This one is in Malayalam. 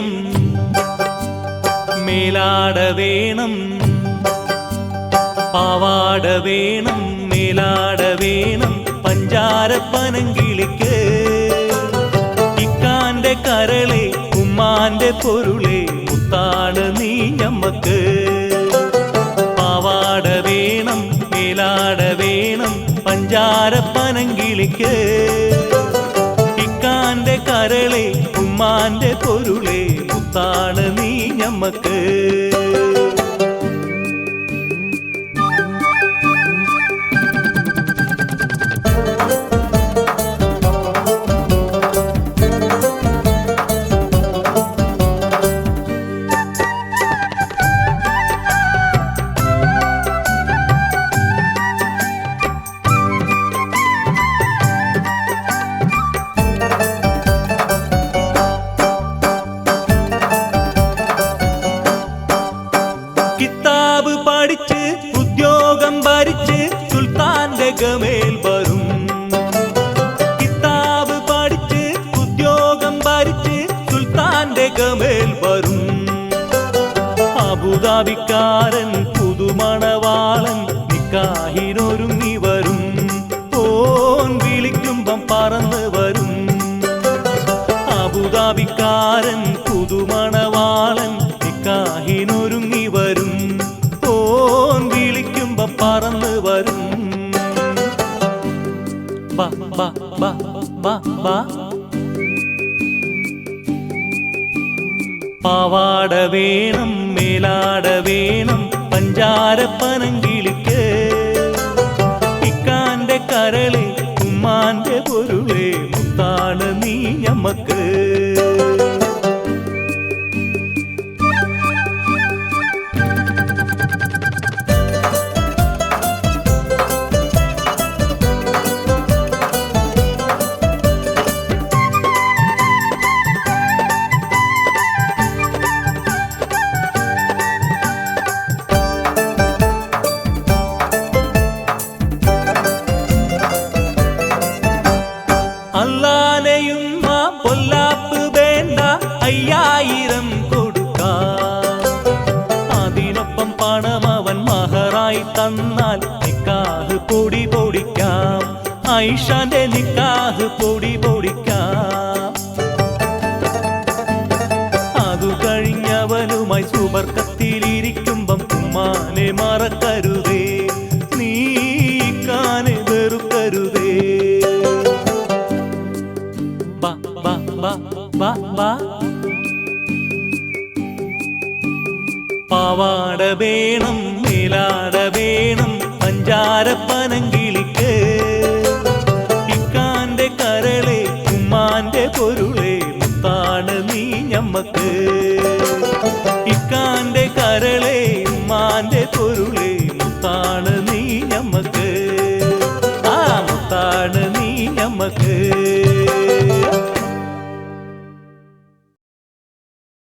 വേണം മേലാട വേണം പാവാട വേണം മേലാട വേണം പഞ്ചാരപ്പനങ്കിളിക്ക് ഇക്കാന്റെ കരളെ ഉമ്മാന്റെ പൊരുളെ മുത്താണ് നീ ഞമ്മക്ക് പാവാട വേണം മേലാട വേണം പഞ്ചാരപ്പനങ്കിളിക്ക് ഇക്കാന്റെ കരളെ ഉമ്മാന്റെ പൊരുളെ മുത്താണ് നീ ഞമ്മക്ക് കിതാബ് പഠിച്ച് ഉദ്യോഗം ഭരിച്ച് സുൽത്താന്റെ ഗമേൽ വരും കിതാബ് പഠിച്ച് ഉദ്യോഗം ഭരിച്ച് സുൽത്താന്റെ ഗമേൽ വരും അബുദാബിക്കാരൻ പുതുമണവാളൻ നിക്കാഹിനൊരുങ്ങി വരും ഓൻ വിളിക്കുമ്പം പറന്ന് വരും അബുദാബിക്കാരൻ പുതുമണവാളൻ നിക്കാഹിനൊരുങ്ങി വരും ഓൻ വിളിക്കുമ്പോ പറന്ന് വരും ബാ ബാ ബാ ബാ ബാ പാവാട വേണം മേലാട വേണം പഞ്ചാരപ്പനങ്കിളിക്ക് ഇക്കാന്റെ കരളെ ഉമ്മാന്റെ പൊരുളെ മുത്താണ് നീ ഞമ്മക്ക് അല്ലാനെയുമ്മ പൊല്ലാപ്പ് വേണ്ട 5000 കൊടുക്കാം അതിനൊപ്പം പണം അവൻ മഹറായി തന്നാൽ നിക്കാഹ് പൊടി പൊടിക്കാം ആയിഷാന്റെ നിക്കാഹ് പൊടി പൊടിക്കാം അതു കഴിഞ്ഞവനുമായി സുബർക്കത്തിലിരിക്കുമ്പം ഉമ്മാനെ മറക്കരുതേ നീ കാനെ വെറുക്കരുതേ പാവാട വേണം മേലാട വേണം പഞ്ചാരപ്പനങ്കിളിക്ക് ഇക്കാന്റെ കരളെ ഉമ്മാന്റെ പൊരുളെ മുത്താണ് നീ ഞമ്മക്ക്